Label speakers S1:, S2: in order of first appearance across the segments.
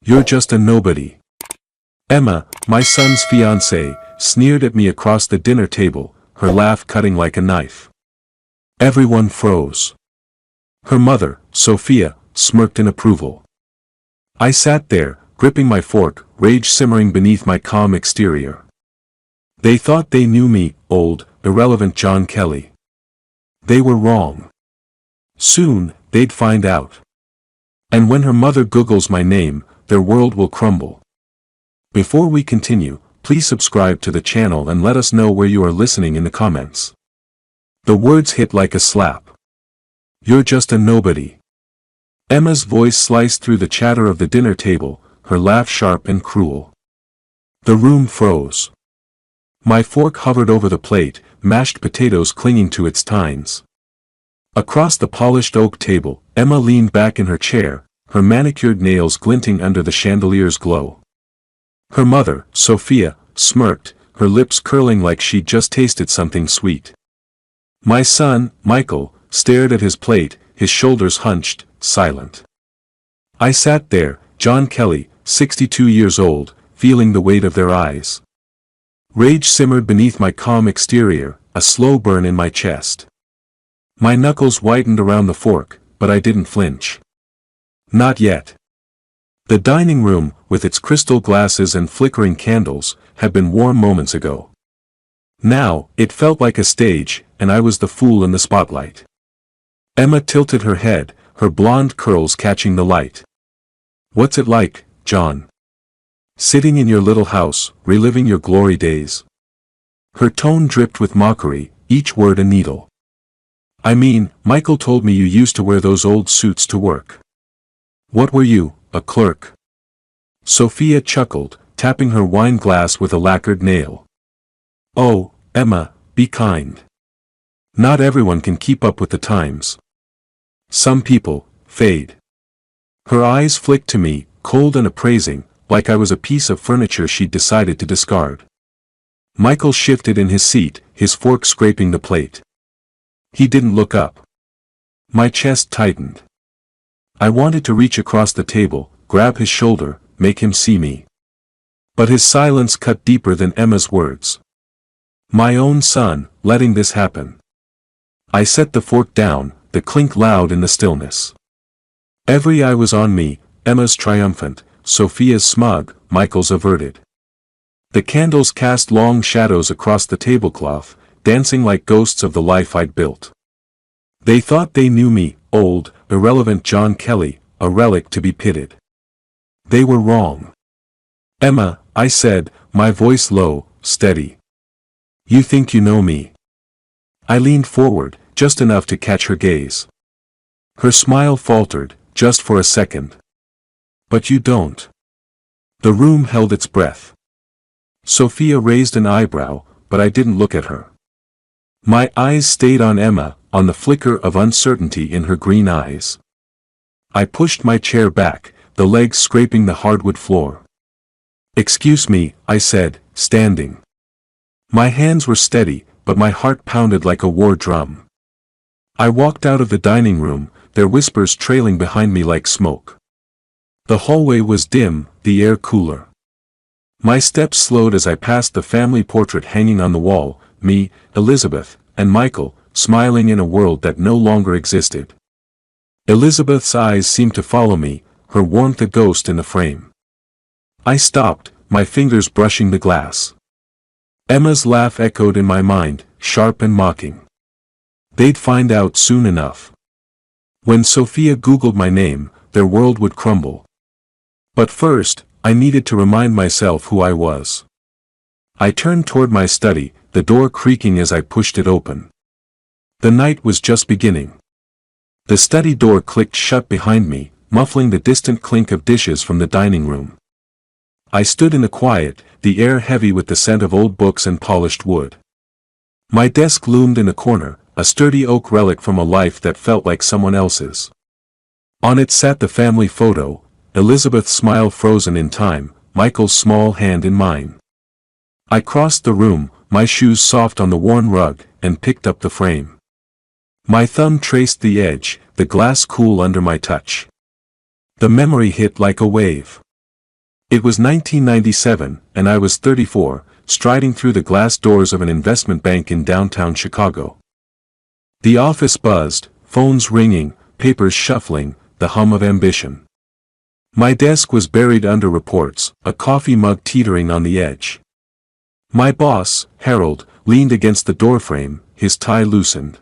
S1: You're just a nobody. Emma, my son's fiancée, sneered at me across the dinner table, her laugh cutting like a knife. Everyone froze. Her mother, Sophia, smirked in approval. I sat there, gripping my fork, rage simmering beneath my calm exterior. They thought they knew me, old, irrelevant John Kelly. They were wrong. Soon, they'd find out. And when her mother Googles my name, their world will crumble. Before we continue, please subscribe to the channel and let us know where you are listening in the comments. The words hit like a slap. You're just a nobody. Emma's voice sliced through the chatter of the dinner table, her laugh sharp and cruel. The room froze. My fork hovered over the plate, mashed potatoes clinging to its tines. Across the polished oak table, Emma leaned back in her chair, her manicured nails glinting under the chandelier's glow. Her mother, Sophia, smirked, her lips curling like she'd just tasted something sweet. My son, Michael, stared at his plate, his shoulders hunched, silent. I sat there, John Kelly, 62 years old, feeling the weight of their eyes. Rage simmered beneath my calm exterior, a slow burn in my chest. My knuckles whitened around the fork, but I didn't flinch. Not yet. The dining room, with its crystal glasses and flickering candles, had been warm moments ago. Now, it felt like a stage, and I was the fool in the spotlight. Emma tilted her head, her blonde curls catching the light. What's it like, John? Sitting in your little house, reliving your glory days. Her tone dripped with mockery, each word a needle. I mean, Michael told me you used to wear those old suits to work. What were you, a clerk? Sophia chuckled, tapping her wine glass with a lacquered nail. Oh, Emma, be kind. Not everyone can keep up with the times. Some people fade. Her eyes flicked to me, cold and appraising, like I was a piece of furniture she'd decided to discard. Michael shifted in his seat, his fork scraping the plate. He didn't look up. My chest tightened. I wanted to reach across the table, grab his shoulder, make him see me. But his silence cut deeper than Emma's words. My own son, letting this happen. I set the fork down, the clink loud in the stillness. Every eye was on me, Emma's triumphant, Sophia's smug, Michael's averted. The candles cast long shadows across the tablecloth, dancing like ghosts of the life I'd built. They thought they knew me, old, irrelevant John Kelly, a relic to be pitied. They were wrong. Emma, I said, my voice low, steady. You think you know me? I leaned forward, just enough to catch her gaze. Her smile faltered, just for a second. But you don't. The room held its breath. Sophia raised an eyebrow, but I didn't look at her. My eyes stayed on Emma, on the flicker of uncertainty in her green eyes. I pushed my chair back, the legs scraping the hardwood floor. Excuse me, I said, standing. My hands were steady, but my heart pounded like a war drum. I walked out of the dining room, their whispers trailing behind me like smoke. The hallway was dim, the air cooler. My steps slowed as I passed the family portrait hanging on the wall, me, Elizabeth, and Michael, smiling in a world that no longer existed. Elizabeth's eyes seemed to follow me, her warmth a ghost in the frame. I stopped, my fingers brushing the glass. Emma's laugh echoed in my mind, sharp and mocking. They'd find out soon enough. When Sophia Googled my name, their world would crumble. But first, I needed to remind myself who I was. I turned toward my study, the door creaking as I pushed it open. The night was just beginning. The study door clicked shut behind me, muffling the distant clink of dishes from the dining room. I stood in the quiet, the air heavy with the scent of old books and polished wood. My desk loomed in a corner, a sturdy oak relic from a life that felt like someone else's. On it sat the family photo, Elizabeth's smile frozen in time, Michael's small hand in mine. I crossed the room, my shoes soft on the worn rug, and picked up the frame. My thumb traced the edge, the glass cool under my touch. The memory hit like a wave. It was 1997, and I was 34, striding through the glass doors of an investment bank in downtown Chicago. The office buzzed, phones ringing, papers shuffling, the hum of ambition. My desk was buried under reports, a coffee mug teetering on the edge. My boss, Harold, leaned against the doorframe, his tie loosened.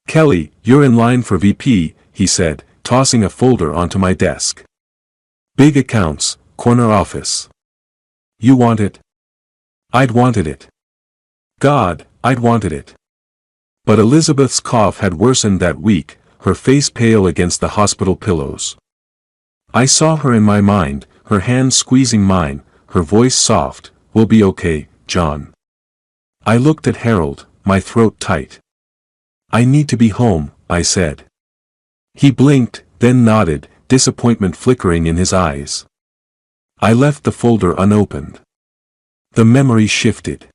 S1: "Kelly, you're in line for VP," he said, tossing a folder onto my desk. "Big accounts, corner office. You want it?" I'd wanted it. God, I'd wanted it. But Elizabeth's cough had worsened that week, her face pale against the hospital pillows. I saw her in my mind, her hand squeezing mine, her voice soft, "We'll be okay, John." I looked at Harold, my throat tight. "I need to be home," I said. He blinked, then nodded, disappointment flickering in his eyes. I left the folder unopened. The memory shifted.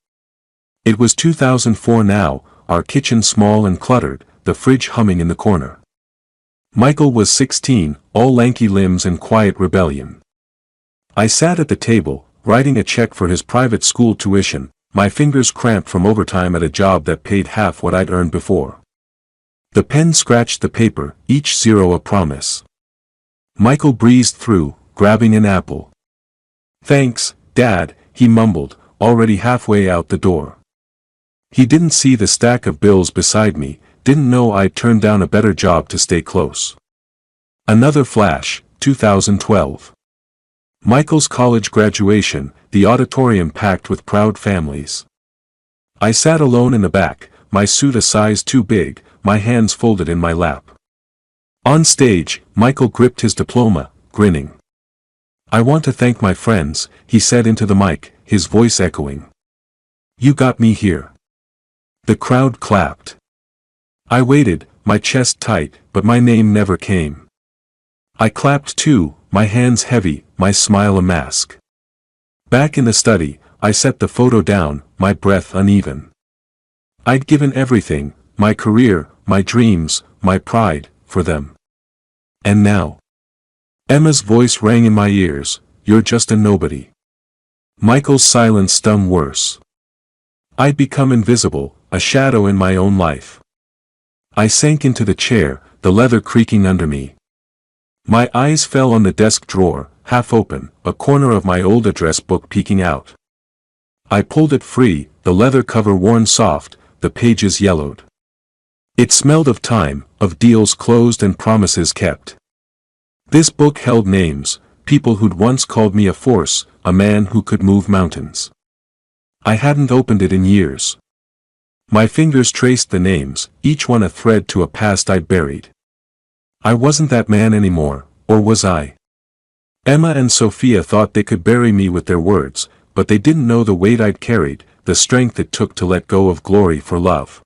S1: It was 2004 now, our kitchen small and cluttered, the fridge humming in the corner. Michael was 16, all lanky limbs and quiet rebellion. I sat at the table, writing a check for his private school tuition, my fingers cramped from overtime at a job that paid half what I'd earned before. The pen scratched the paper, each zero a promise. Michael breezed through, grabbing an apple. "Thanks, Dad," he mumbled, already halfway out the door. He didn't see the stack of bills beside me, didn't know I'd turned down a better job to stay close. Another flash, 2012. Michael's college graduation, the auditorium packed with proud families. I sat alone in the back, my suit a size too big, my hands folded in my lap. On stage, Michael gripped his diploma, grinning. "I want to thank my friends," he said into the mic, his voice echoing. "You got me here." The crowd clapped. I waited, my chest tight, but my name never came. I clapped too, my hands heavy, my smile a mask. Back in the study, I set the photo down, my breath uneven. I'd given everything, my career, my dreams, my pride, for them. And now? Emma's voice rang in my ears, "You're just a nobody." Michael's silence stung worse. I'd become invisible, a shadow in my own life. I sank into the chair, the leather creaking under me. My eyes fell on the desk drawer, half open, a corner of my old address book peeking out. I pulled it free, the leather cover worn soft, the pages yellowed. It smelled of time, of deals closed and promises kept. This book held names, people who'd once called me a force, a man who could move mountains. I hadn't opened it in years. My fingers traced the names, each one a thread to a past I'd buried. I wasn't that man anymore, or was I? Emma and Sophia thought they could bury me with their words, but they didn't know the weight I'd carried, the strength it took to let go of glory for love.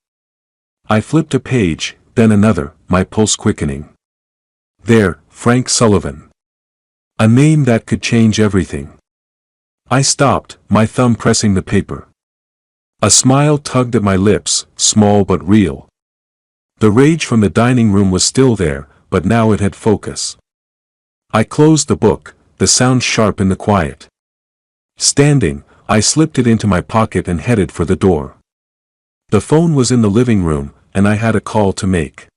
S1: I flipped a page, then another, my pulse quickening. There, Frank Sullivan. A name that could change everything. I stopped, my thumb pressing the paper. A smile tugged at my lips, small but real. The rage from the dining room was still there, but now it had focus. I closed the book, the sound sharp in the quiet. Standing, I slipped it into my pocket and headed for the door. The phone was in the living room, and I had a call to make.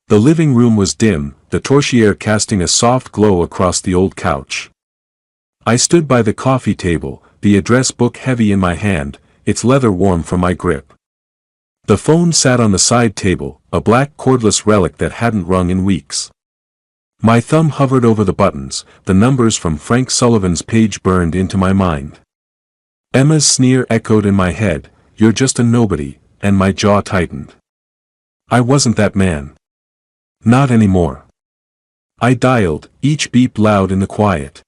S1: The living room was dim, the torchlight casting a soft glow across the old couch. I stood by the coffee table, the address book heavy in my hand, its leather warm from my grip. The phone sat on the side table, a black cordless relic that hadn't rung in weeks. My thumb hovered over the buttons, the numbers from Frank Sullivan's page burned into my mind. Emma's sneer echoed in my head, "You're just a nobody," and my jaw tightened. I wasn't that man. Not anymore. I dialed, each beep loud in the quiet.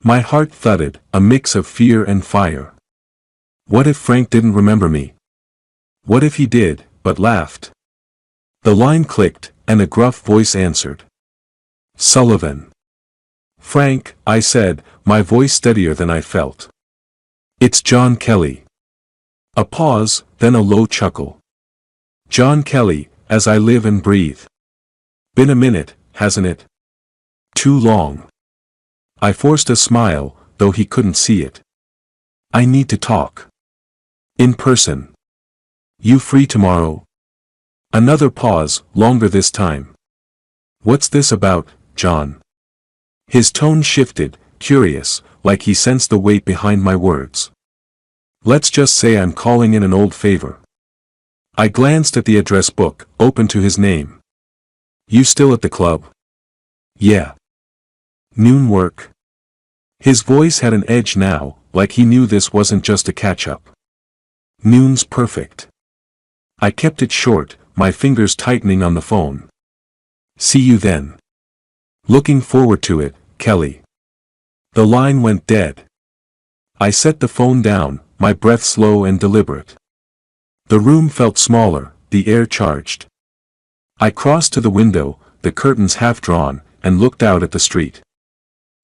S1: My heart thudded, a mix of fear and fire. What if Frank didn't remember me? What if he did, but laughed? The line clicked, and a gruff voice answered. "Sullivan." "Frank," I said, my voice steadier than I felt. "It's John Kelly." A pause, then a low chuckle. "John Kelly, as I live and breathe. Been a minute, hasn't it? Too long." I forced a smile, though he couldn't see it. I need to talk. In person. You free tomorrow? Another pause, longer this time. What's this about, John? His tone shifted, curious, like he sensed the weight behind my words. Let's just say I'm calling in an old favor. I glanced at the address book, open to his name. You still at the club? Yeah. Noon work? His voice had an edge now, like he knew this wasn't just a catch-up. Noon's perfect. I kept it short, my fingers tightening on the phone. See you then. Looking forward to it, Kelly. The line went dead. I set the phone down, my breath slow and deliberate. The room felt smaller, the air charged. I crossed to the window, the curtains half drawn, and looked out at the street.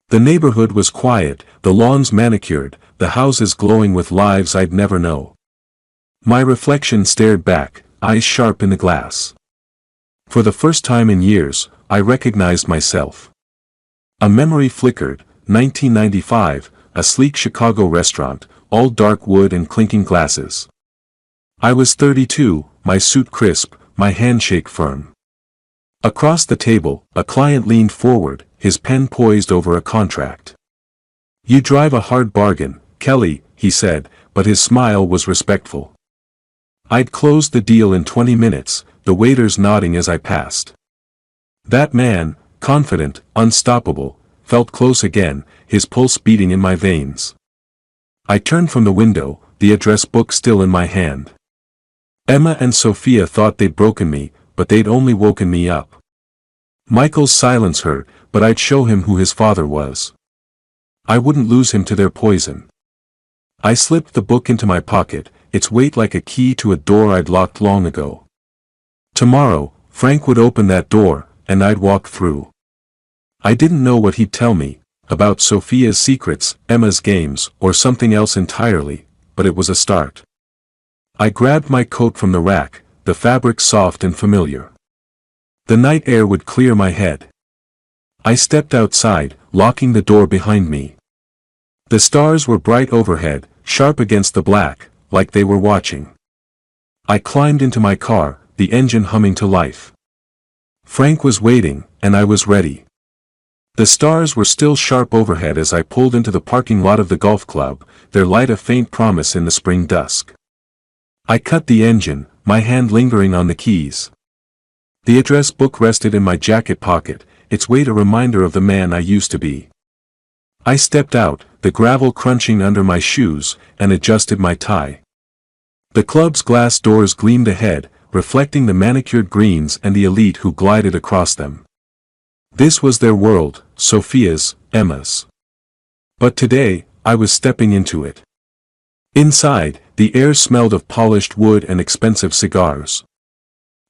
S1: The neighborhood was quiet, the lawns manicured, the houses glowing with lives I'd never know. My reflection stared back, eyes sharp in the glass. For the first time in years, I recognized myself. A memory flickered, 1995, a sleek Chicago restaurant, all dark wood and clinking glasses. I was 32, my suit crisp, my handshake firm. Across the table, a client leaned forward, his pen poised over a contract. You drive a hard bargain, Kelly, he said, but his smile was respectful. I'd closed the deal in 20 minutes, the waiters nodding as I passed. That man, confident, unstoppable, felt close again, his pulse beating in my veins. I turned from the window, the address book still in my hand. Emma and Sophia thought they'd broken me, but they'd only woken me up. Michael's silence hurt, but I'd show him who his father was. I wouldn't lose him to their poison. I slipped the book into my pocket, its weight like a key to a door I'd locked long ago. Tomorrow, Frank would open that door, and I'd walk through. I didn't know what he'd tell me, about Sophia's secrets, Emma's games, or something else entirely, but it was a start. I grabbed my coat from the rack, the fabric soft and familiar. The night air would clear my head. I stepped outside, locking the door behind me. The stars were bright overhead, sharp against the black, like they were watching. I climbed into my car, the engine humming to life. Frank was waiting, and I was ready. The stars were still sharp overhead as I pulled into the parking lot of the golf club, their light a faint promise in the spring dusk. I cut the engine, my hand lingering on the keys. The address book rested in my jacket pocket, its weight a reminder of the man I used to be. I stepped out, the gravel crunching under my shoes, and adjusted my tie. The club's glass doors gleamed ahead, reflecting the manicured greens and the elite who glided across them. This was their world, Sophia's, Emma's. But today, I was stepping into it. Inside, the air smelled of polished wood and expensive cigars.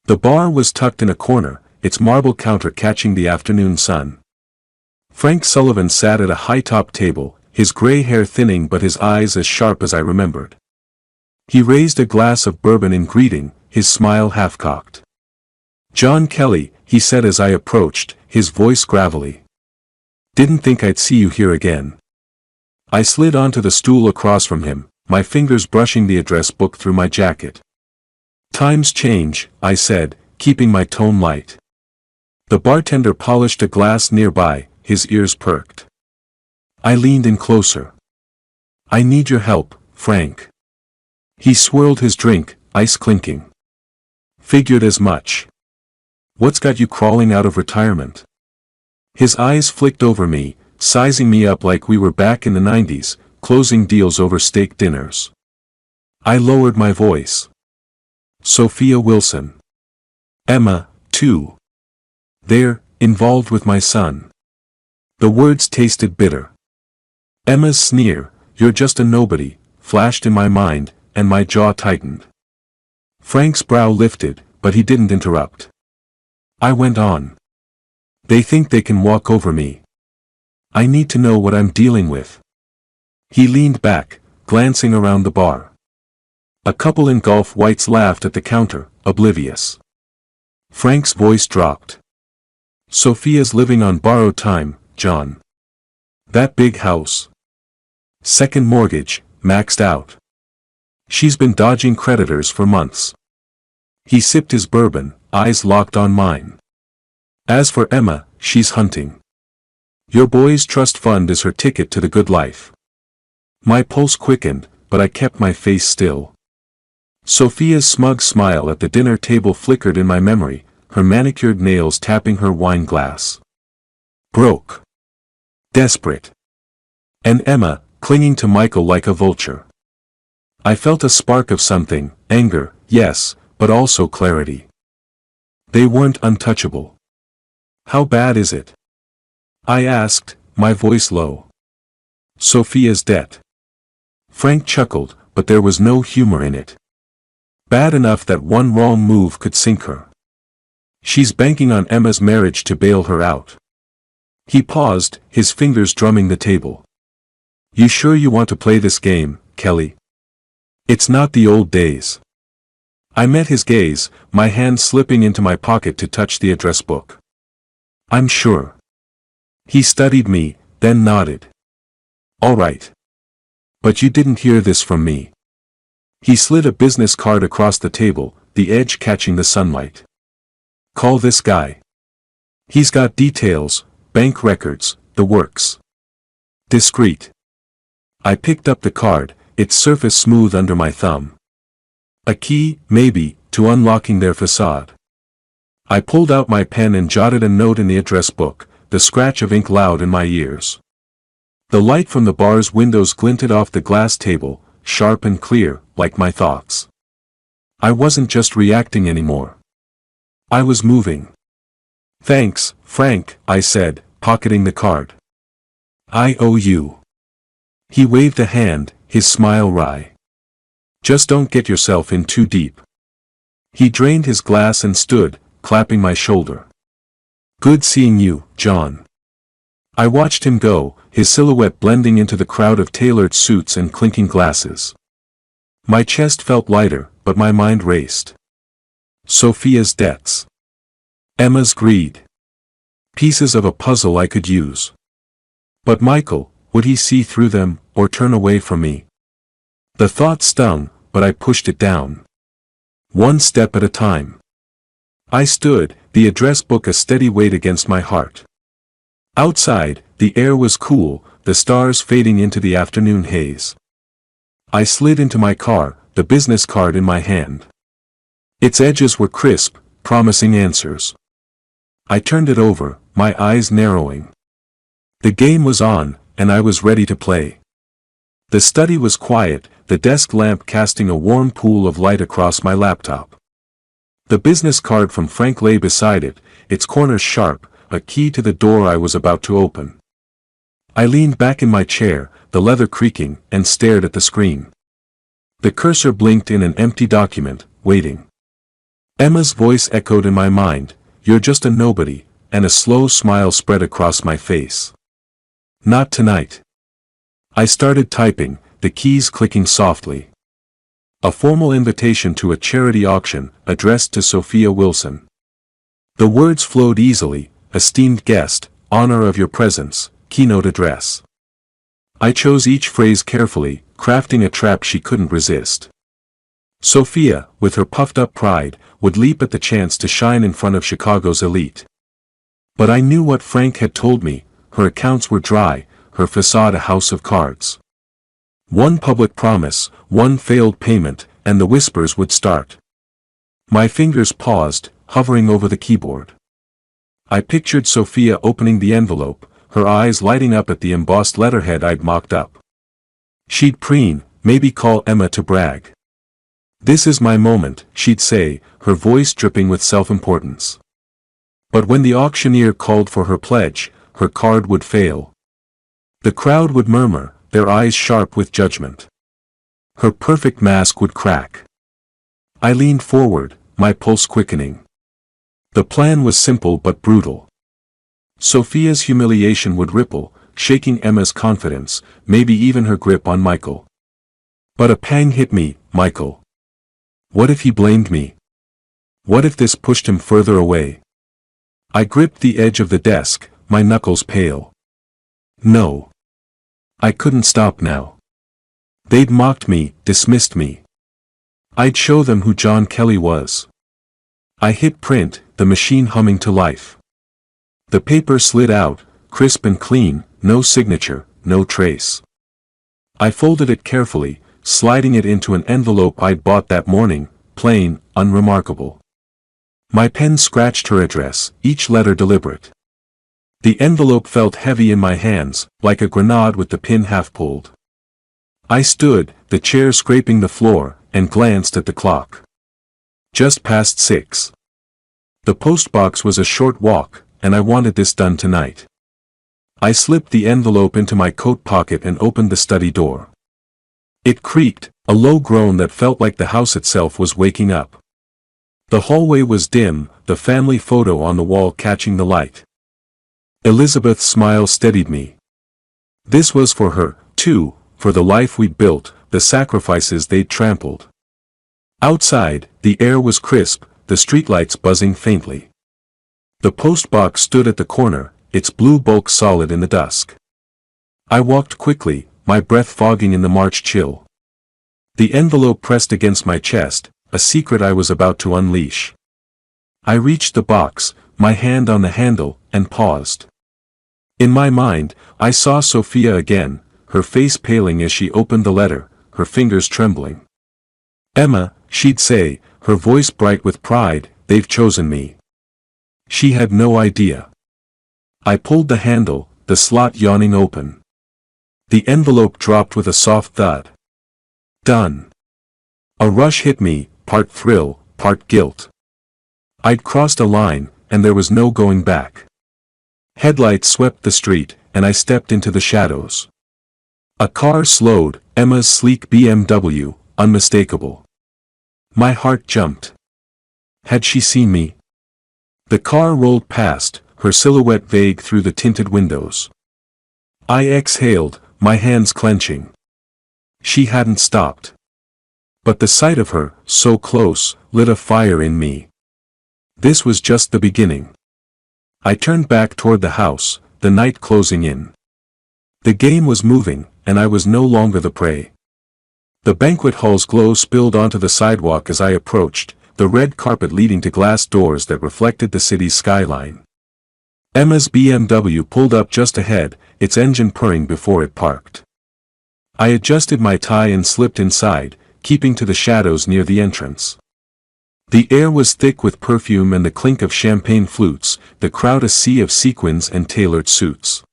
S1: The bar was tucked in a corner, its marble counter catching the afternoon sun. Frank Sullivan sat at a high-top table, his gray hair thinning but his eyes as sharp as I remembered. He raised a glass of bourbon in greeting, his smile half-cocked. John Kelly, he said as I approached, his voice gravelly. Didn't think I'd see you here again. I slid onto the stool across from him, my fingers brushing the address book through my jacket. Times change, I said, keeping my tone light. The bartender polished a glass nearby, his ears perked. I leaned in closer. I need your help, Frank. He swirled his drink, ice clinking. Figured as much. What's got you crawling out of retirement? His eyes flicked over me, sizing me up like we were back in the 90s, closing deals over steak dinners. I lowered my voice. Sophia Wilson. Emma, too. They're involved with my son. The words tasted bitter. Emma's sneer, "You're just a nobody," flashed in my mind, and my jaw tightened. Frank's brow lifted, but he didn't interrupt. I went on. They think they can walk over me. I need to know what I'm dealing with. He leaned back, glancing around the bar. A couple in golf whites laughed at the counter, oblivious. Frank's voice dropped. Sophia's living on borrowed time, John. That big house. Second mortgage, maxed out. She's been dodging creditors for months. He sipped his bourbon, eyes locked on mine. As for Emma, she's hunting. Your boy's trust fund is her ticket to the good life. My pulse quickened, but I kept my face still. Sophia's smug smile at the dinner table flickered in my memory, her manicured nails tapping her wine glass. Broke. Desperate. And Emma, clinging to Michael like a vulture. I felt a spark of something, anger, yes, but also clarity. They weren't untouchable. How bad is it? I asked, my voice low. Sophia's debt. Frank chuckled, but there was no humor in it. Bad enough that one wrong move could sink her. She's banking on Emma's marriage to bail her out. He paused, his fingers drumming the table. You sure you want to play this game, Kelly? It's not the old days. I met his gaze, my hand slipping into my pocket to touch the address book. I'm sure. He studied me, then nodded. All right. But you didn't hear this from me. He slid a business card across the table, the edge catching the sunlight. Call this guy. He's got details, bank records, the works. Discreet. I picked up the card, its surface smooth under my thumb. A key, maybe, to unlocking their facade. I pulled out my pen and jotted a note in the address book, the scratch of ink loud in my ears. The light from the bar's windows glinted off the glass table, sharp and clear, like my thoughts. I wasn't just reacting anymore. I was moving. Thanks, Frank, I said, pocketing the card. I owe you. He waved a hand, his smile wry. Just don't get yourself in too deep. He drained his glass and stood, clapping my shoulder. Good seeing you, John. I watched him go, his silhouette blending into the crowd of tailored suits and clinking glasses. My chest felt lighter, but my mind raced. Sophia's debts. Emma's greed. Pieces of a puzzle I could use. But Michael, would he see through them, or turn away from me? The thought stung, but I pushed it down. One step at a time. I stood, the address book a steady weight against my heart. Outside, the air was cool, the stars fading into the afternoon haze. I slid into my car, the business card in my hand. Its edges were crisp, promising answers. I turned it over, my eyes narrowing. The game was on, and I was ready to play. The study was quiet, the desk lamp casting a warm pool of light across my laptop. The business card from Frank lay beside it, its corners sharp, a key to the door I was about to open. I leaned back in my chair, the leather creaking, and stared at the screen. The cursor blinked in an empty document, waiting. Emma's voice echoed in my mind, "You're just a nobody," and a slow smile spread across my face. Not tonight. I started typing, the keys clicking softly. A formal invitation to a charity auction, addressed to Sophia Wilson. The words flowed easily, "Esteemed guest, honor of your presence, keynote address." I chose each phrase carefully, crafting a trap she couldn't resist. Sophia, with her puffed-up pride, would leap at the chance to shine in front of Chicago's elite. But I knew what Frank had told me, her accounts were dry, her facade a house of cards. One public promise, one failed payment, and the whispers would start. My fingers paused, hovering over the keyboard. I pictured Sophia opening the envelope, her eyes lighting up at the embossed letterhead I'd mocked up. She'd preen, maybe call Emma to brag. "This is my moment," she'd say, her voice dripping with self-importance. But when the auctioneer called for her pledge, her card would fail. The crowd would murmur, their eyes sharp with judgment. Her perfect mask would crack. I leaned forward, my pulse quickening. The plan was simple but brutal. Sophia's humiliation would ripple, shaking Emma's confidence, maybe even her grip on Michael. But a pang hit me, Michael. What if he blamed me? What if this pushed him further away? I gripped the edge of the desk, my knuckles pale. No. I couldn't stop now. They'd mocked me, dismissed me. I'd show them who John Kelly was. I hit print, the machine humming to life. The paper slid out, crisp and clean, no signature, no trace. I folded it carefully, sliding it into an envelope I'd bought that morning, plain, unremarkable. My pen scratched her address, each letter deliberate. The envelope felt heavy in my hands, like a grenade with the pin half pulled. I stood, the chair scraping the floor, and glanced at the clock. Just past 6. The postbox was a short walk, and I wanted this done tonight. I slipped the envelope into my coat pocket and opened the study door. It creaked, a low groan that felt like the house itself was waking up. The hallway was dim, the family photo on the wall catching the light. Elizabeth's smile steadied me. This was for her, too, for the life we'd built, the sacrifices they'd trampled. Outside, the air was crisp, the streetlights buzzing faintly. The postbox stood at the corner, its blue bulk solid in the dusk. I walked quickly, my breath fogging in the March chill. The envelope pressed against my chest, a secret I was about to unleash. I reached the box, my hand on the handle, and paused. In my mind, I saw Sophia again, her face paling as she opened the letter, her fingers trembling. "Emma," she'd say, her voice bright with pride, "they've chosen me." She had no idea. I pulled the handle, the slot yawning open. The envelope dropped with a soft thud. Done. A rush hit me, part thrill, part guilt. I'd crossed a line, and there was no going back. Headlights swept the street, and I stepped into the shadows. A car slowed, Emma's sleek BMW, unmistakable. My heart jumped. Had she seen me? The car rolled past, her silhouette vague through the tinted windows. I exhaled, my hands clenching. She hadn't stopped. But the sight of her, so close, lit a fire in me. This was just the beginning. I turned back toward the house, the night closing in. The game was moving, and I was no longer the prey. The banquet hall's glow spilled onto the sidewalk as I approached, the red carpet leading to glass doors that reflected the city's skyline. Emma's BMW pulled up just ahead, its engine purring before it parked. I adjusted my tie and slipped inside, keeping to the shadows near the entrance. The air was thick with perfume and the clink of champagne flutes, the crowd a sea of sequins and tailored suits.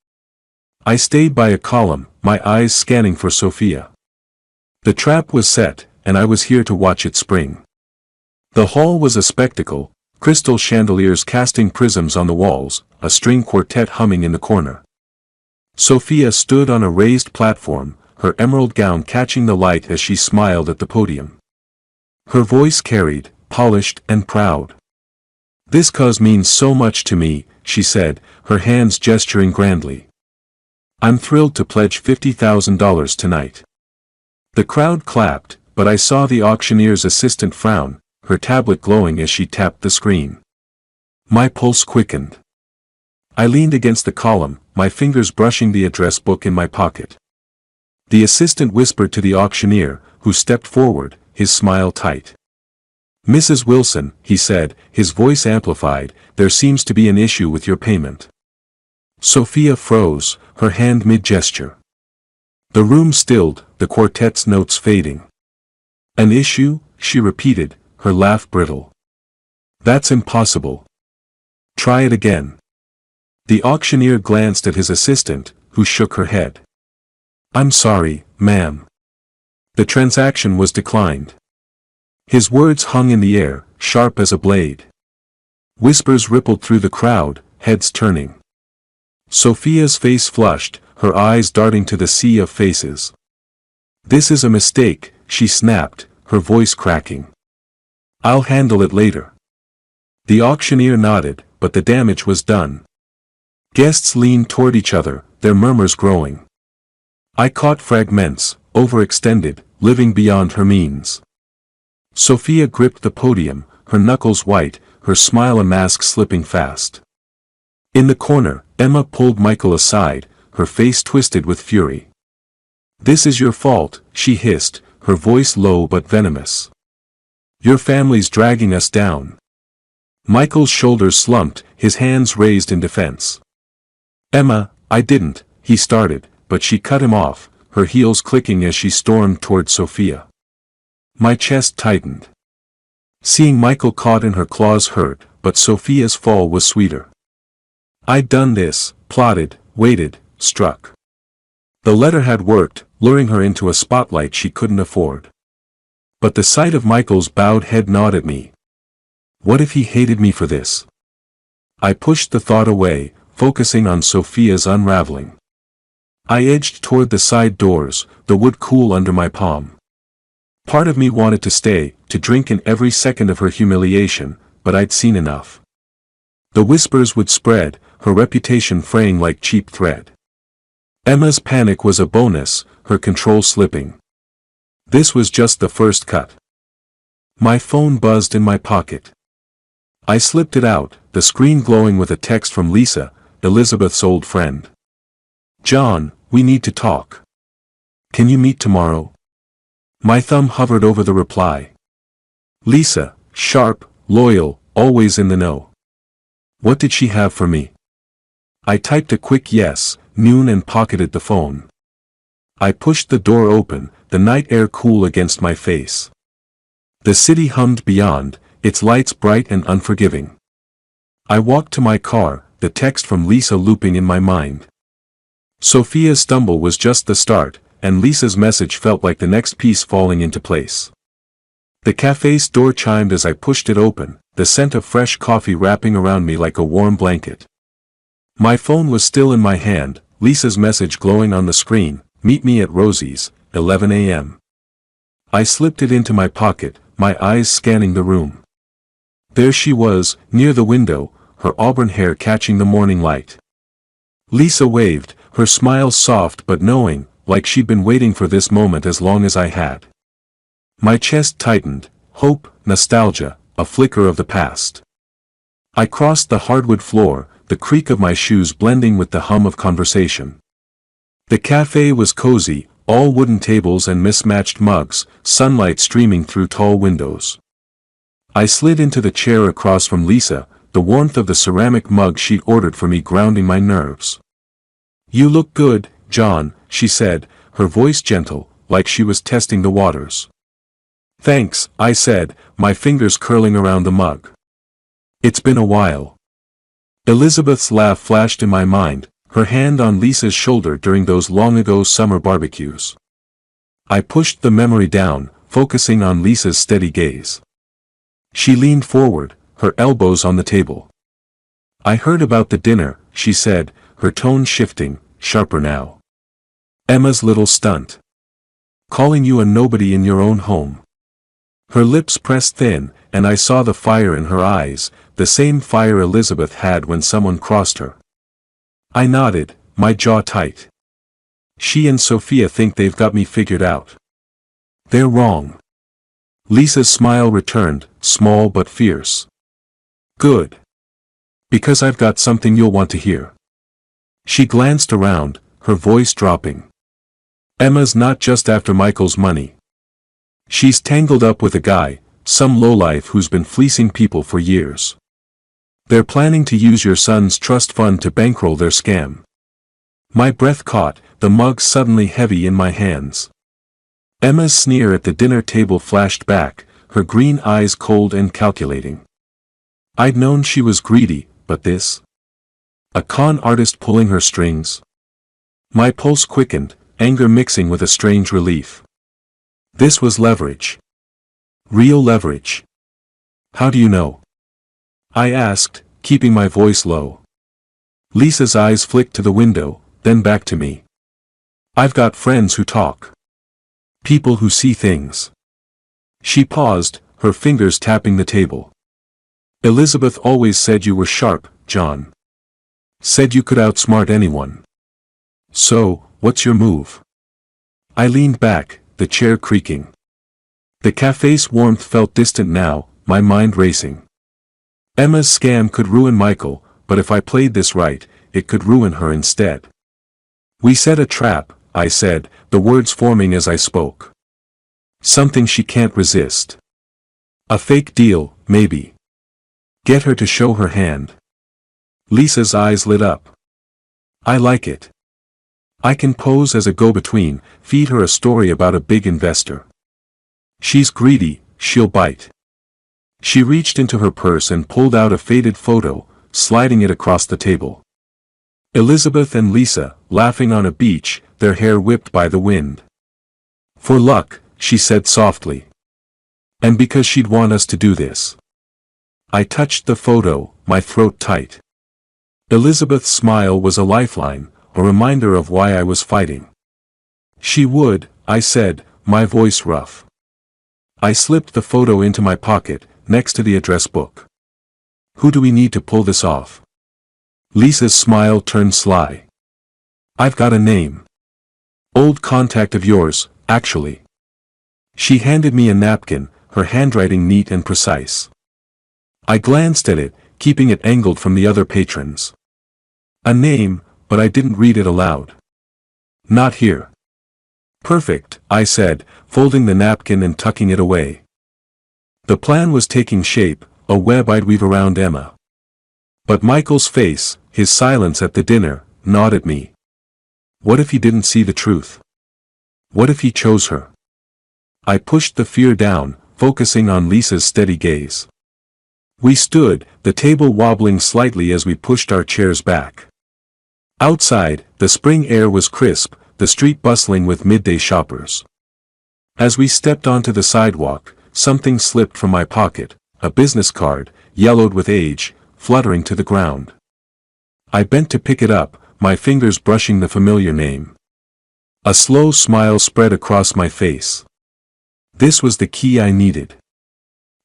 S1: I stayed by a column, my eyes scanning for Sophia. The trap was set, and I was here to watch it spring. The hall was a spectacle, crystal chandeliers casting prisms on the walls, a string quartet humming in the corner. Sophia stood on a raised platform, her emerald gown catching the light as she smiled at the podium. Her voice carried, polished and proud. "This cause means so much to me," she said, her hands gesturing grandly. "I'm thrilled to pledge $50,000 tonight." The crowd clapped, but I saw the auctioneer's assistant frown, her tablet glowing as she tapped the screen. My pulse quickened. I leaned against the column, my fingers brushing the address book in my pocket. The assistant whispered to the auctioneer, who stepped forward, his smile tight. "Mrs. Wilson," he said, his voice amplified, "there seems to be an issue with your payment." Sophia froze, her hand mid-gesture. The room stilled, the quartet's notes fading. "An issue?" she repeated, her laugh brittle. "That's impossible. Try it again." The auctioneer glanced at his assistant, who shook her head. "I'm sorry, ma'am. The transaction was declined." His words hung in the air, sharp as a blade. Whispers rippled through the crowd, heads turning. Sophia's face flushed, her eyes darting to the sea of faces. "This is a mistake," she snapped, her voice cracking. "I'll handle it later." The auctioneer nodded, but the damage was done. Guests leaned toward each other, their murmurs growing. I caught fragments, overextended, living beyond her means. Sophia gripped the podium, her knuckles white, her smile a mask slipping fast. In the corner, Emma pulled Michael aside, her face twisted with fury. "This is your fault," she hissed, her voice low but venomous. "Your family's dragging us down." Michael's shoulders slumped, his hands raised in defense. "Emma, I didn't," he started, but she cut him off, her heels clicking as she stormed toward Sophia. My chest tightened. Seeing Michael caught in her claws hurt, but Sophia's fall was sweeter. I'd done this, plotted, waited, struck. The letter had worked, luring her into a spotlight she couldn't afford. But the sight of Michael's bowed head gnawed at me. What if he hated me for this? I pushed the thought away, focusing on Sophia's unraveling. I edged toward the side doors, the wood cool under my palm. Part of me wanted to stay, to drink in every second of her humiliation, but I'd seen enough. The whispers would spread, her reputation fraying like cheap thread. Emma's panic was a bonus, her control slipping. This was just the first cut. My phone buzzed in my pocket. I slipped it out, the screen glowing with a text from Lisa, Elizabeth's old friend. "John, we need to talk. Can you meet tomorrow?" My thumb hovered over the reply. Lisa, sharp, loyal, always in the know. What did she have for me? I typed a quick yes, noon, and pocketed the phone. I pushed the door open, the night air cool against my face. The city hummed beyond, its lights bright and unforgiving. I walked to my car, the text from Lisa looping in my mind. Sophia's stumble was just the start, and Lisa's message felt like the next piece falling into place. The cafe's door chimed as I pushed it open, the scent of fresh coffee wrapping around me like a warm blanket. My phone was still in my hand, Lisa's message glowing on the screen, "Meet me at Rosie's, 11 a.m. I slipped it into my pocket, my eyes scanning the room. There she was, near the window, her auburn hair catching the morning light. Lisa waved, her smile soft but knowing, like she'd been waiting for this moment as long as I had. My chest tightened, hope, nostalgia, a flicker of the past. I crossed the hardwood floor, the creak of my shoes blending with the hum of conversation. The cafe was cozy, all wooden tables and mismatched mugs, sunlight streaming through tall windows. I slid into the chair across from Lisa, the warmth of the ceramic mug she'd ordered for me grounding my nerves. "You look good, John," she said, her voice gentle, like she was testing the waters. "Thanks," I said, my fingers curling around the mug. "It's been a while." Elizabeth's laugh flashed in my mind, her hand on Lisa's shoulder during those long-ago summer barbecues. I pushed the memory down, focusing on Lisa's steady gaze. She leaned forward, her elbows on the table. "I heard about the dinner," she said, her tone shifting, sharper now. "Emma's little stunt. Calling you a nobody in your own home." Her lips pressed thin, and I saw the fire in her eyes, the same fire Elizabeth had when someone crossed her. I nodded, my jaw tight. "She and Sophia think they've got me figured out. They're wrong." Lisa's smile returned, small but fierce. "Good. Because I've got something you'll want to hear." She glanced around, her voice dropping. "Emma's not just after Michael's money. She's tangled up with a guy, some lowlife who's been fleecing people for years. They're planning to use your son's trust fund to bankroll their scam." My breath caught, the mug suddenly heavy in my hands. Emma's sneer at the dinner table flashed back, her green eyes cold and calculating. I'd known she was greedy, but this? A con artist pulling her strings? My pulse quickened, anger mixing with a strange relief. This was leverage. Real leverage. "How do you know?" I asked, keeping my voice low. Lisa's eyes flicked to the window, then back to me. "I've got friends who talk. People who see things." She paused, her fingers tapping the table. "Elizabeth always said you were sharp, John. Said you could outsmart anyone. So, what's your move?" I leaned back, the chair creaking. The cafe's warmth felt distant now, my mind racing. Emma's scam could ruin Michael, but if I played this right, it could ruin her instead. We set a trap, I said, the words forming as I spoke. Something she can't resist. A fake deal, maybe. Get her to show her hand. Lisa's eyes lit up. I like it. I can pose as a go-between, feed her a story about a big investor. She's greedy, she'll bite. She reached into her purse and pulled out a faded photo, sliding it across the table. Elizabeth and Lisa, laughing on a beach, their hair whipped by the wind. For luck, she said softly. And because she'd want us to do this. I touched the photo, my throat tight. Elizabeth's smile was a lifeline, a reminder of why I was fighting. She would, I said, my voice rough. I slipped the photo into my pocket, next to the address book. Who do we need to pull this off? Lisa's smile turned sly. I've got a name. Old contact of yours, actually. She handed me a napkin, her handwriting neat and precise. I glanced at it, keeping it angled from the other patrons. A name, but I didn't read it aloud. Not here. Perfect, I said, folding the napkin and tucking it away. The plan was taking shape, a web I'd weave around Emma. But Michael's face, his silence at the dinner, gnawed at me. What if he didn't see the truth? What if he chose her? I pushed the fear down, focusing on Lisa's steady gaze. We stood, the table wobbling slightly as we pushed our chairs back. Outside, the spring air was crisp, the street bustling with midday shoppers. As we stepped onto the sidewalk, something slipped from my pocket, a business card, yellowed with age, fluttering to the ground. I bent to pick it up, my fingers brushing the familiar name. A slow smile spread across my face. This was the key I needed.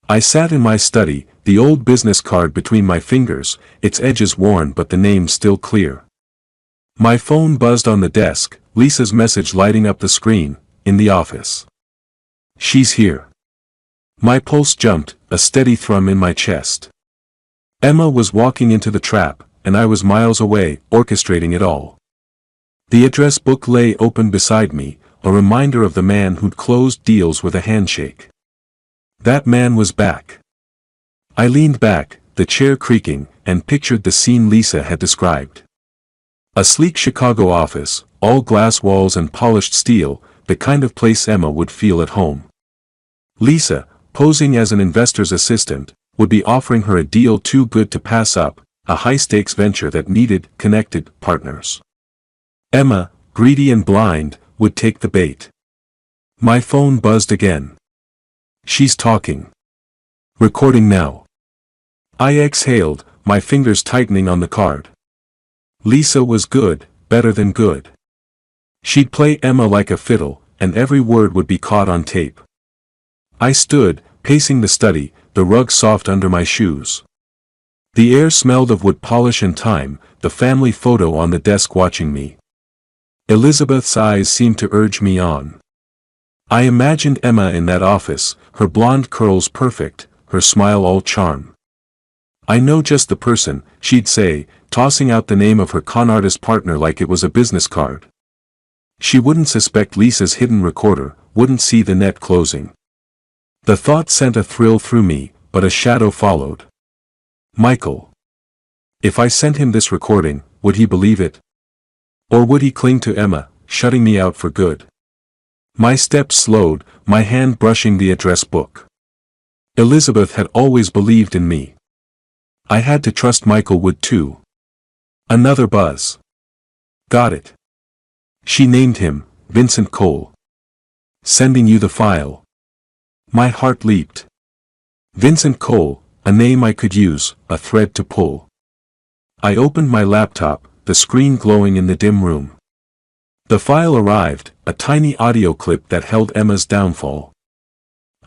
S1: I sat in my study, the old business card between my fingers, its edges worn but the name still clear. My phone buzzed on the desk, Lisa's message lighting up the screen, in the office. She's here. My pulse jumped, a steady thrum in my chest. Emma was walking into the trap, and I was miles away, orchestrating it all. The address book lay open beside me, a reminder of the man who'd closed deals with a handshake. That man was back. I leaned back, the chair creaking, and pictured the scene Lisa had described. A sleek Chicago office, all glass walls and polished steel, the kind of place Emma would feel at home. Lisa, posing as an investor's assistant, would be offering her a deal too good to pass up, a high-stakes venture that needed connected partners. Emma, greedy and blind, would take the bait. My phone buzzed again. She's talking. Recording now. I exhaled, my fingers tightening on the card. Lisa was good, better than good. She'd play Emma like a fiddle, and every word would be caught on tape. I stood, pacing the study, the rug soft under my shoes. The air smelled of wood polish and time, the family photo on the desk watching me. Elizabeth's eyes seemed to urge me on. I imagined Emma in that office, her blonde curls perfect, her smile all charm. I know just the person, she'd say, tossing out the name of her con artist partner like it was a business card. She wouldn't suspect Lisa's hidden recorder, wouldn't see the net closing. The thought sent a thrill through me, but a shadow followed. Michael. If I sent him this recording, would he believe it? Or would he cling to Emma, shutting me out for good? My steps slowed, my hand brushing the address book. Elizabeth had always believed in me. I had to trust Michael would too. Another buzz. Got it. She named him, Vincent Cole. Sending you the file. My heart leaped. Vincent Cole, a name I could use, a thread to pull. I opened my laptop, the screen glowing in the dim room. The file arrived, a tiny audio clip that held Emma's downfall.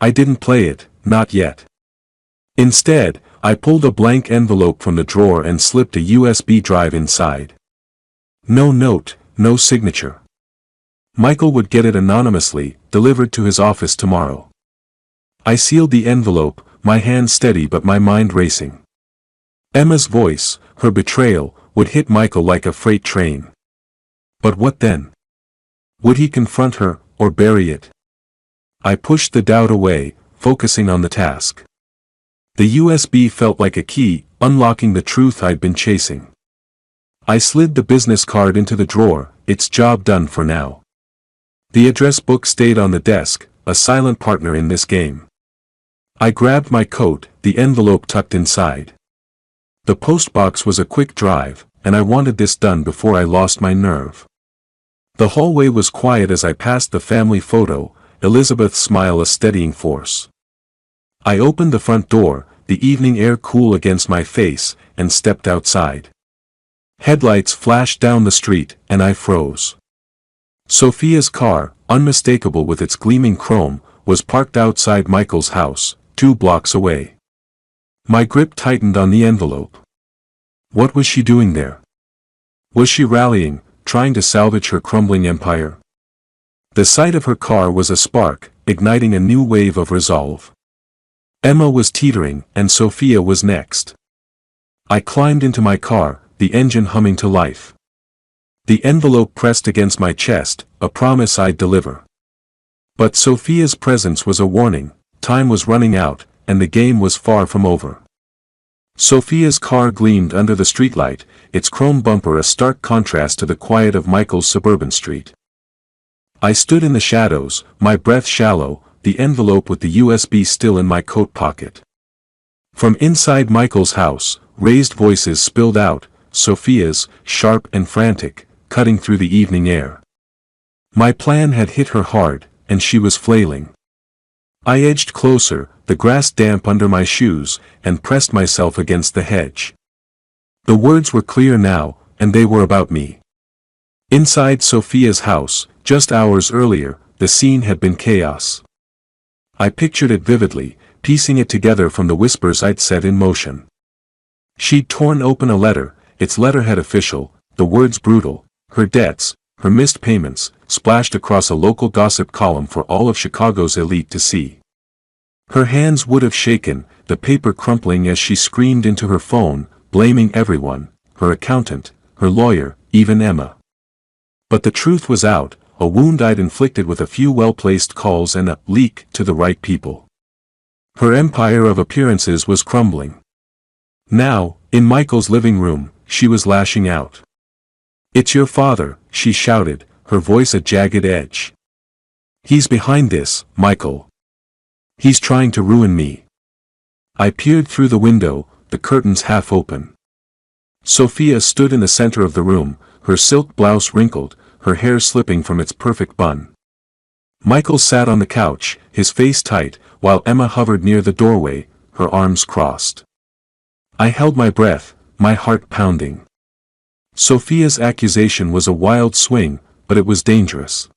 S1: I didn't play it, not yet. Instead, I pulled a blank envelope from the drawer and slipped a USB drive inside. No note, no signature. Michael would get it anonymously, delivered to his office tomorrow. I sealed the envelope, my hand steady but my mind racing. Emma's voice, her betrayal, would hit Michael like a freight train. But what then? Would he confront her, or bury it? I pushed the doubt away, focusing on the task. The USB felt like a key, unlocking the truth I'd been chasing. I slid the business card into the drawer, its job done for now. The address book stayed on the desk, a silent partner in this game. I grabbed my coat, the envelope tucked inside. The postbox was a quick drive, and I wanted this done before I lost my nerve. The hallway was quiet as I passed the family photo, Elizabeth's smile a steadying force. I opened the front door, the evening air cool against my face, and stepped outside. Headlights flashed down the street, and I froze. Sophia's car, unmistakable with its gleaming chrome, was parked outside Michael's house, 2 blocks away. My grip tightened on the envelope. What was she doing there? Was she rallying, trying to salvage her crumbling empire? The sight of her car was a spark, igniting a new wave of resolve. Emma was teetering, and Sophia was next. I climbed into my car, the engine humming to life. The envelope pressed against my chest, a promise I'd deliver. But Sophia's presence was a warning, time was running out, and the game was far from over. Sophia's car gleamed under the streetlight, its chrome bumper a stark contrast to the quiet of Michael's suburban street. I stood in the shadows, my breath shallow, the envelope with the USB still in my coat pocket. From inside Michael's house, raised voices spilled out, Sophia's, sharp and frantic, cutting through the evening air. My plan had hit her hard, and she was flailing. I edged closer, the grass damp under my shoes, and pressed myself against the hedge. The words were clear now, and they were about me. Inside Sophia's house, just hours earlier, the scene had been chaos. I pictured it vividly, piecing it together from the whispers I'd set in motion. She'd torn open a letter, its letterhead official, the words brutal, her debts, her missed payments, splashed across a local gossip column for all of Chicago's elite to see. Her hands would have shaken, the paper crumpling as she screamed into her phone, blaming everyone, her accountant, her lawyer, even Emma. But the truth was out, a wound I'd inflicted with a few well-placed calls and a leak to the right people. Her empire of appearances was crumbling. Now, in Michael's living room, she was lashing out. "It's your father," she shouted, her voice a jagged edge. "He's behind this, Michael. He's trying to ruin me." I peered through the window, the curtains half open. Sophia stood in the center of the room, her silk blouse wrinkled, her hair slipping from its perfect bun. Michael sat on the couch, his face tight, while Emma hovered near the doorway, her arms crossed. I held my breath, my heart pounding. Sophia's accusation was a wild swing, but it was dangerous.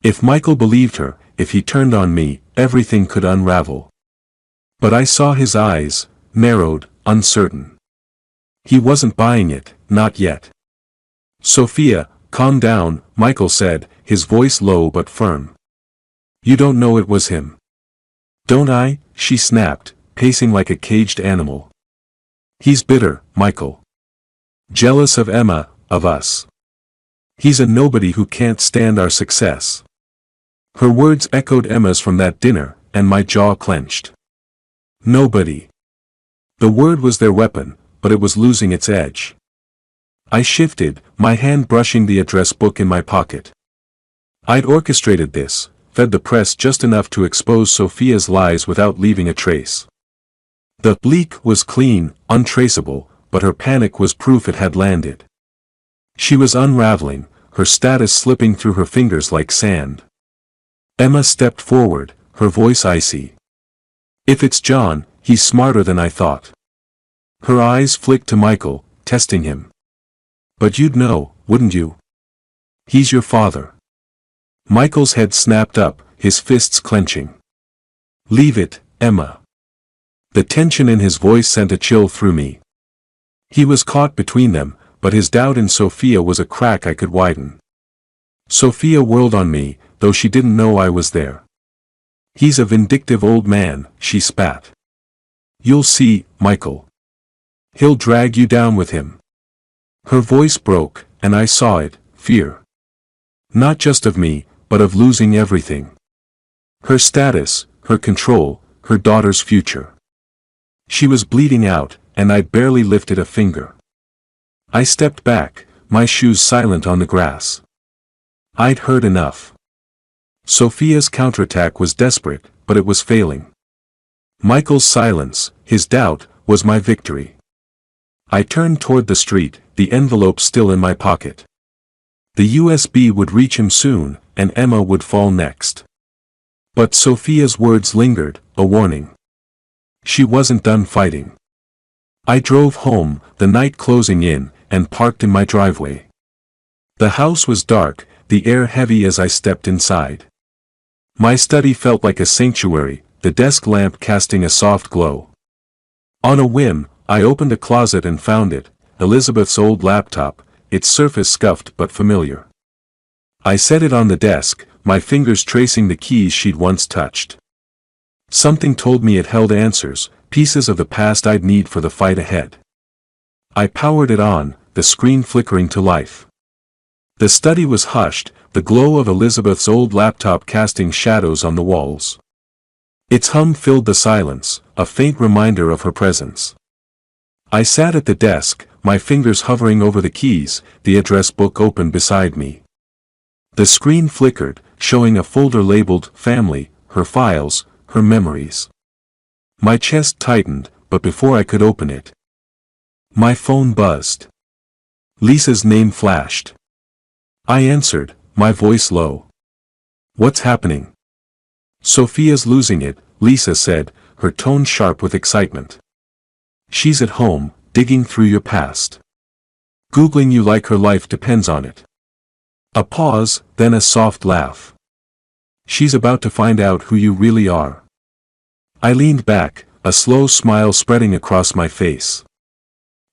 S1: If Michael believed her, if he turned on me, everything could unravel. But I saw his eyes, narrowed, uncertain. He wasn't buying it, not yet. "Sophia, calm down," Michael said, his voice low but firm. "You don't know it was him." "Don't I?" she snapped, pacing like a caged animal. "He's bitter, Michael. Jealous of Emma, of us. He's a nobody who can't stand our success." Her words echoed Emma's from that dinner, and my jaw clenched. Nobody. The word was their weapon, but it was losing its edge. I shifted, my hand brushing the address book in my pocket. I'd orchestrated this, fed the press just enough to expose Sophia's lies without leaving a trace. The leak was clean, untraceable, but her panic was proof it had landed. She was unraveling, her status slipping through her fingers like sand. Emma stepped forward, her voice icy. "If it's John, he's smarter than I thought." Her eyes flicked to Michael, testing him. "But you'd know, wouldn't you? He's your father." Michael's head snapped up, his fists clenching. "Leave it, Emma." The tension in his voice sent a chill through me. He was caught between them, but his doubt in Sophia was a crack I could widen. Sophia whirled on me, though she didn't know I was there. "He's a vindictive old man," she spat. "You'll see, Michael. He'll drag you down with him." Her voice broke, and I saw it, fear. Not just of me, but of losing everything. Her status, her control, her daughter's future. She was bleeding out, and I barely lifted a finger. I stepped back, my shoes silent on the grass. I'd heard enough. Sophia's counterattack was desperate, but it was failing. Michael's silence, his doubt, was my victory. I turned toward the street, the envelope still in my pocket. The USB would reach him soon, and Emma would fall next. But Sophia's words lingered, a warning. She wasn't done fighting. I drove home, the night closing in, and parked in my driveway. The house was dark, the air heavy as I stepped inside. My study felt like a sanctuary, the desk lamp casting a soft glow. On a whim, I opened a closet and found it, Elizabeth's old laptop, its surface scuffed but familiar. I set it on the desk, my fingers tracing the keys she'd once touched. Something told me it held answers, pieces of the past I'd need for the fight ahead. I powered it on, the screen flickering to life. The study was hushed, the glow of Elizabeth's old laptop casting shadows on the walls. Its hum filled the silence, a faint reminder of her presence. I sat at the desk, my fingers hovering over the keys, the address book open beside me. The screen flickered, showing a folder labeled Family, her files, her memories. My chest tightened, but before I could open it, my phone buzzed. Lisa's name flashed. I answered, my voice low. What's happening? Sophia's losing it, Lisa said, her tone sharp with excitement. She's at home, digging through your past. Googling you like her life depends on it. A pause, then a soft laugh. She's about to find out who you really are. I leaned back, a slow smile spreading across my face.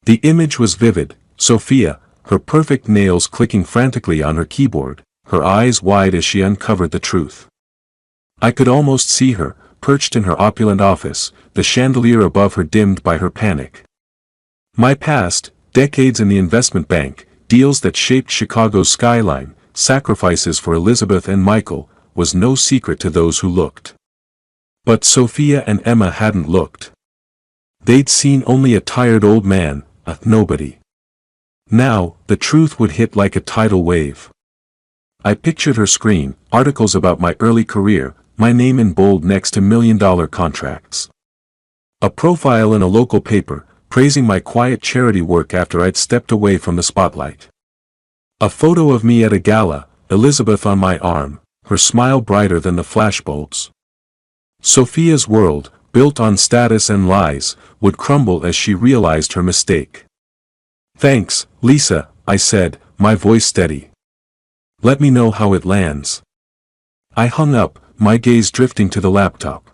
S1: The image was vivid, Sophia, her perfect nails clicking frantically on her keyboard, her eyes wide as she uncovered the truth. I could almost see her, perched in her opulent office, the chandelier above her dimmed by her panic. My past, decades in the investment bank, deals that shaped Chicago's skyline, sacrifices for Elizabeth and Michael, was no secret to those who looked. But Sophia and Emma hadn't looked. They'd seen only a tired old man, a nobody. Now, the truth would hit like a tidal wave. I pictured her screen, articles about my early career, my name in bold next to million-dollar contracts. A profile in a local paper, praising my quiet charity work after I'd stepped away from the spotlight. A photo of me at a gala, Elizabeth on my arm, her smile brighter than the flashbulbs. Sophia's world, built on status and lies, would crumble as she realized her mistake. Thanks, Lisa, I said, my voice steady. Let me know how it lands. I hung up, my gaze drifting to the laptop.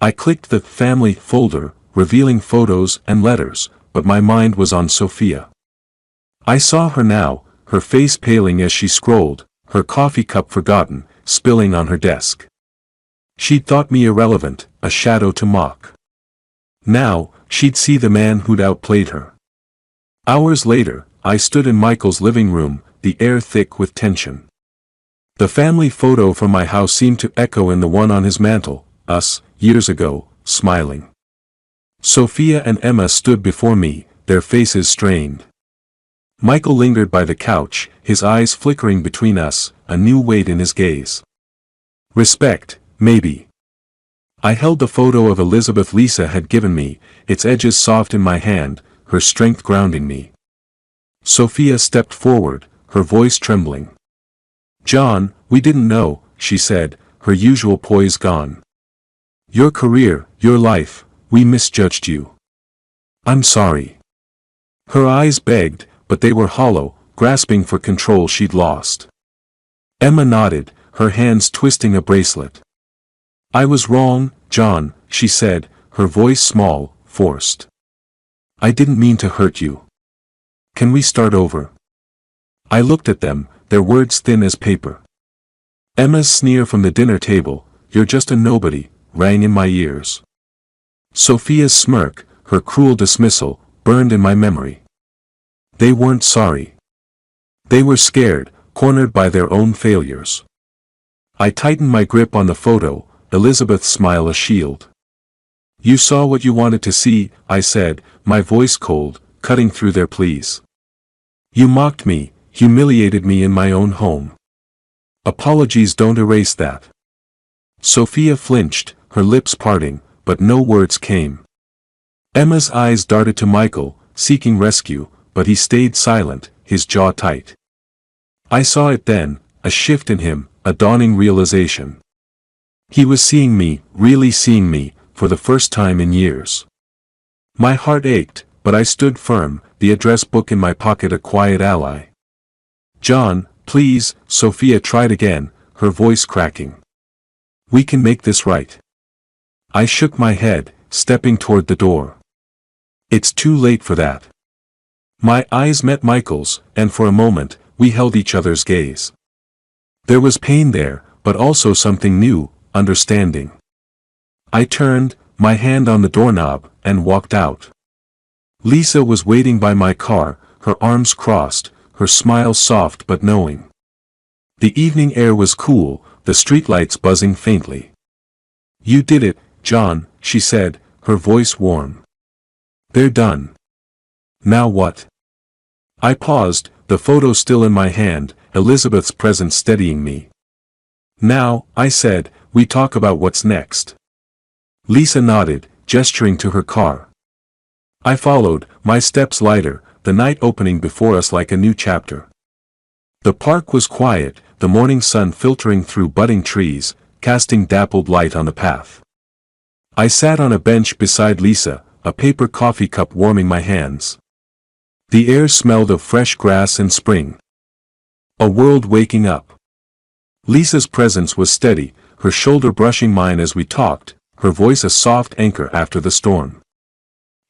S1: I clicked the family folder, revealing photos and letters, but my mind was on Sophia. I saw her now, her face paling as she scrolled, her coffee cup forgotten, spilling on her desk. She'd thought me irrelevant, a shadow to mock. Now, she'd see the man who'd outplayed her. Hours later, I stood in Michael's living room, the air thick with tension. The family photo from my house seemed to echo in the one on his mantel, us, years ago, smiling. Sophia and Emma stood before me, their faces strained. Michael lingered by the couch, his eyes flickering between us, a new weight in his gaze. Respect, maybe. I held the photo of Elizabeth Lisa had given me, its edges soft in my hand, her strength grounding me. Sophia stepped forward, her voice trembling. John, we didn't know, she said, her usual poise gone. Your career, your life, we misjudged you. I'm sorry. Her eyes begged, but they were hollow, grasping for control she'd lost. Emma nodded, her hands twisting a bracelet. I was wrong, John, she said, her voice small, forced. I didn't mean to hurt you. Can we start over? I looked at them, their words thin as paper. Emma's sneer from the dinner table, you're just a nobody, rang in my ears. Sophia's smirk, her cruel dismissal, burned in my memory. They weren't sorry. They were scared, cornered by their own failures. I tightened my grip on the photo, Elizabeth's smile a shield. You saw what you wanted to see, I said, my voice cold, cutting through their pleas. You mocked me, humiliated me in my own home. Apologies don't erase that. Sophia flinched, her lips parting, but no words came. Emma's eyes darted to Michael, seeking rescue, but he stayed silent, his jaw tight. I saw it then, a shift in him, a dawning realization. He was seeing me, really seeing me, for the first time in years. My heart ached, but I stood firm, the address book in my pocket a quiet ally. John, please, Sophia tried again, her voice cracking. We can make this right. I shook my head, stepping toward the door. It's too late for that. My eyes met Michael's, and for a moment, we held each other's gaze. There was pain there, but also something new, understanding. I turned, my hand on the doorknob, and walked out. Lisa was waiting by my car, her arms crossed, her smile soft but knowing. The evening air was cool, the streetlights buzzing faintly. You did it, John, she said, her voice warm. They're done. Now what? I paused, the photo still in my hand, Elizabeth's presence steadying me. Now, I said, we talk about what's next. Lisa nodded, gesturing to her car. I followed, my steps lighter, the night opening before us like a new chapter. The park was quiet, the morning sun filtering through budding trees, casting dappled light on the path. I sat on a bench beside Lisa, a paper coffee cup warming my hands. The air smelled of fresh grass and spring. A world waking up. Lisa's presence was steady, her shoulder brushing mine as we talked, her voice a soft anchor after the storm.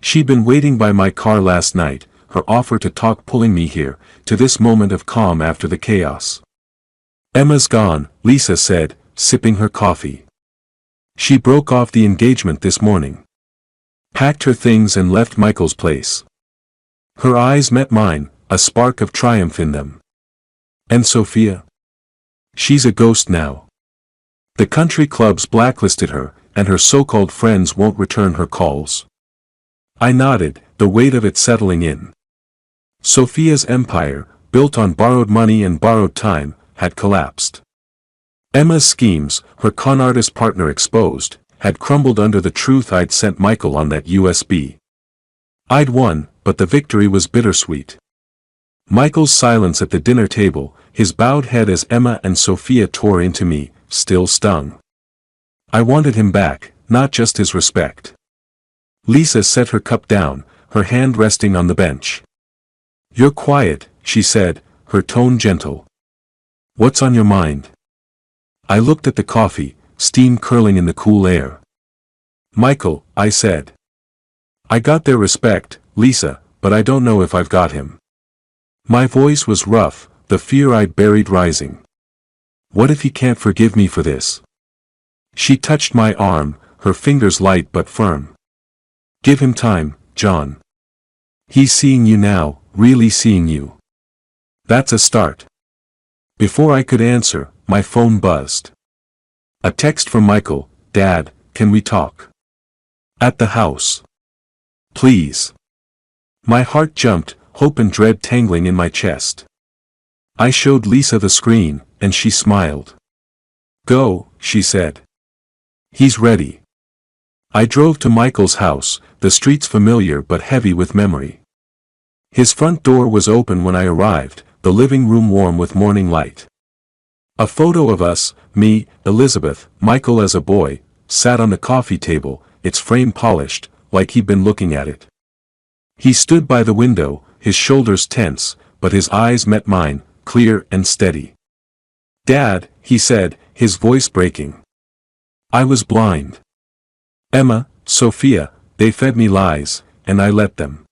S1: She'd been waiting by my car last night, her offer to talk pulling me here, to this moment of calm after the chaos. Emma's gone, Lisa said, sipping her coffee. She broke off the engagement this morning. Packed her things and left Michael's place. Her eyes met mine, a spark of triumph in them. And Sophia? She's a ghost now. The country clubs blacklisted her, and her so-called friends won't return her calls. I nodded, the weight of it settling in. Sophia's empire, built on borrowed money and borrowed time, had collapsed. Emma's schemes, her con artist partner exposed, had crumbled under the truth I'd sent Michael on that USB. I'd won, but the victory was bittersweet. Michael's silence at the dinner table, his bowed head as Emma and Sophia tore into me, still stung. I wanted him back, not just his respect. Lisa set her cup down, her hand resting on the bench. You're quiet, she said, her tone gentle. What's on your mind? I looked at the coffee, steam curling in the cool air. Michael, I said. I got their respect, Lisa, but I don't know if I've got him. My voice was rough, the fear I'd buried rising. What if he can't forgive me for this? She touched my arm, her fingers light but firm. Give him time, John. He's seeing you now, really seeing you. That's a start. Before I could answer, my phone buzzed. A text from Michael, Dad, can we talk? At the house. Please. My heart jumped, hope and dread tangling in my chest. I showed Lisa the screen, and she smiled. Go, she said. He's ready. I drove to Michael's house, the streets familiar but heavy with memory. His front door was open when I arrived, the living room warm with morning light. A photo of us, me, Elizabeth, Michael as a boy, sat on the coffee table, its frame polished, like he'd been looking at it. He stood by the window, his shoulders tense, but his eyes met mine, clear and steady. Dad, he said, his voice breaking. I was blind. Emma, Sophia, they fed me lies, and I let them.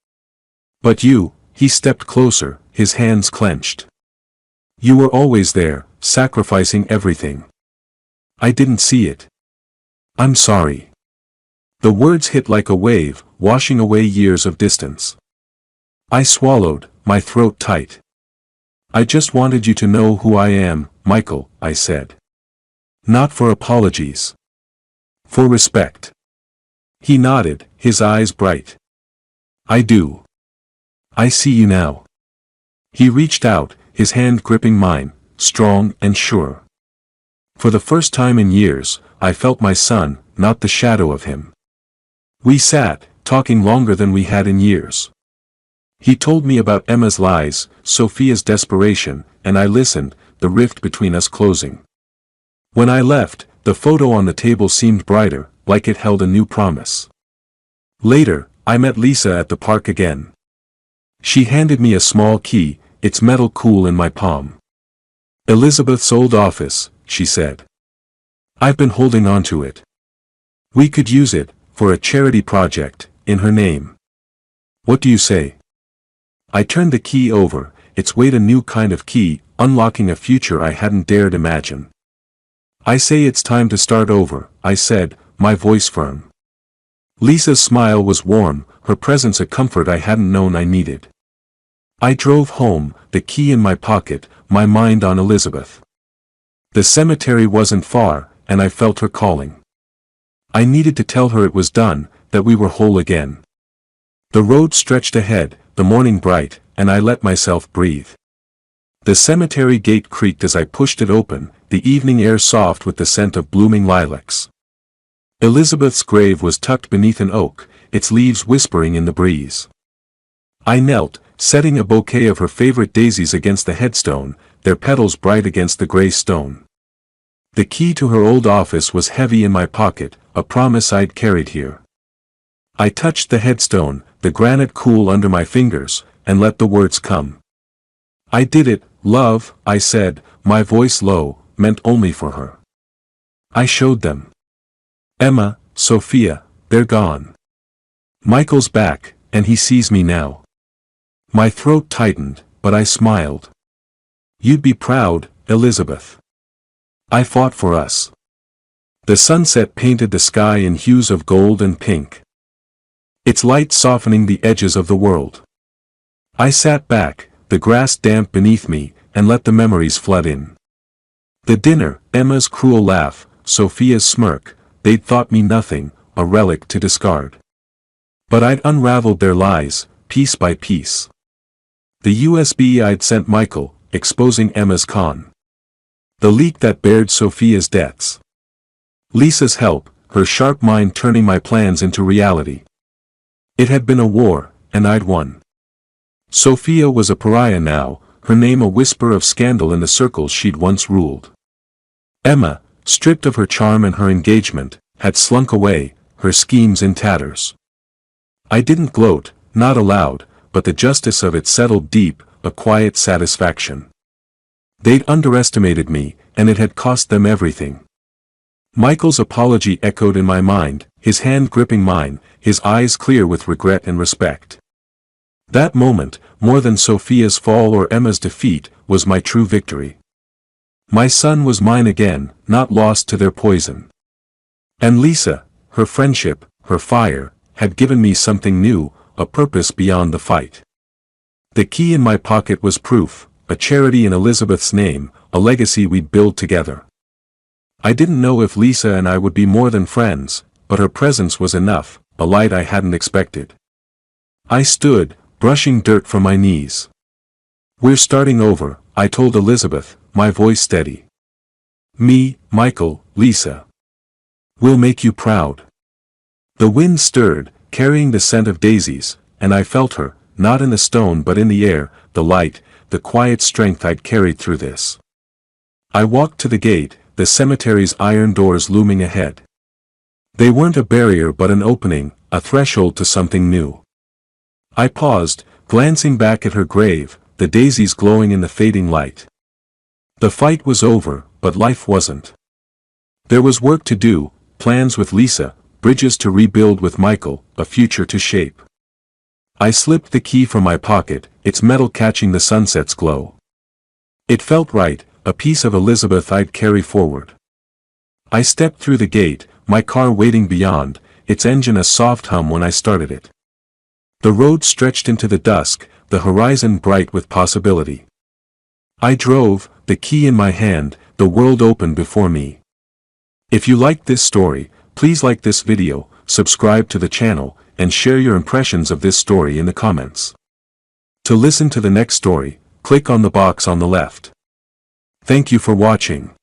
S1: But you, he stepped closer, his hands clenched. You were always there, sacrificing everything. I didn't see it. I'm sorry. The words hit like a wave, washing away years of distance. I swallowed, my throat tight. I just wanted you to know who I am, Michael, I said. Not for apologies. For respect. He nodded, his eyes bright. I do. I see you now. He reached out, his hand gripping mine, strong and sure. For the first time in years, I felt my son, not the shadow of him. We sat, talking longer than we had in years. He told me about Emma's lies, Sophia's desperation, and I listened, the rift between us closing. When I left, the photo on the table seemed brighter, like it held a new promise. Later, I met Lisa at the park again. She handed me a small key, its metal cool in my palm. Elizabeth's old office, she said. I've been holding on to it. We could use it, for a charity project, in her name. What do you say? I turned the key over, its weight a new kind of key, unlocking a future I hadn't dared imagine. I say it's time to start over, I said, my voice firm. Lisa's smile was warm, her presence a comfort I hadn't known I needed. I drove home, the key in my pocket, my mind on Elizabeth. The cemetery wasn't far, and I felt her calling. I needed to tell her it was done, that we were whole again. The road stretched ahead, the morning bright, and I let myself breathe. The cemetery gate creaked as I pushed it open, the evening air soft with the scent of blooming lilacs. Elizabeth's grave was tucked beneath an oak, its leaves whispering in the breeze. I knelt, setting a bouquet of her favorite daisies against the headstone, their petals bright against the gray stone. The key to her old office was heavy in my pocket, a promise I'd carried here. I touched the headstone, the granite cool under my fingers, and let the words come. I did it, love, I said, my voice low, meant only for her. I showed them. Emma, Sophia, they're gone. Michael's back, and he sees me now. My throat tightened, but I smiled. You'd be proud, Elizabeth. I fought for us. The sunset painted the sky in hues of gold and pink. Its light softening the edges of the world. I sat back, the grass damp beneath me, and let the memories flood in. The dinner, Emma's cruel laugh, Sophia's smirk, they'd thought me nothing, a relic to discard. But I'd unraveled their lies, piece by piece. The USB I'd sent Michael, exposing Emma's con. The leak that bared Sophia's debts. Lisa's help, her sharp mind turning my plans into reality. It had been a war, and I'd won. Sophia was a pariah now, her name a whisper of scandal in the circles she'd once ruled. Emma, stripped of her charm and her engagement, had slunk away, her schemes in tatters. I didn't gloat, not aloud, but the justice of it settled deep, a quiet satisfaction. They'd underestimated me, and it had cost them everything. Michael's apology echoed in my mind, his hand gripping mine, his eyes clear with regret and respect. That moment, more than Sophia's fall or Emma's defeat, was my true victory. My son was mine again, not lost to their poison. And Lisa, her friendship, her fire, had given me something new, a purpose beyond the fight. The key in my pocket was proof, a charity in Elizabeth's name, a legacy we'd build together. I didn't know if Lisa and I would be more than friends, but her presence was enough, a light I hadn't expected. I stood, brushing dirt from my knees. We're starting over, I told Elizabeth, my voice steady. Me, Michael, Lisa. We'll make you proud. The wind stirred, carrying the scent of daisies, and I felt her, not in the stone but in the air, the light, the quiet strength I'd carried through this. I walked to the gate, the cemetery's iron doors looming ahead. They weren't a barrier but an opening, a threshold to something new. I paused, glancing back at her grave, the daisies glowing in the fading light. The fight was over, but life wasn't. There was work to do, plans with Lisa, bridges to rebuild with Michael, a future to shape. I slipped the key from my pocket, its metal catching the sunset's glow. It felt right, a piece of Elizabeth I'd carry forward. I stepped through the gate, my car waiting beyond, its engine a soft hum when I started it. The road stretched into the dusk, the horizon bright with possibility. I drove, the key in my hand, the world opened before me. If you liked this story, please like this video, subscribe to the channel, and share your impressions of this story in the comments. To listen to the next story, click on the box on the left. Thank you for watching.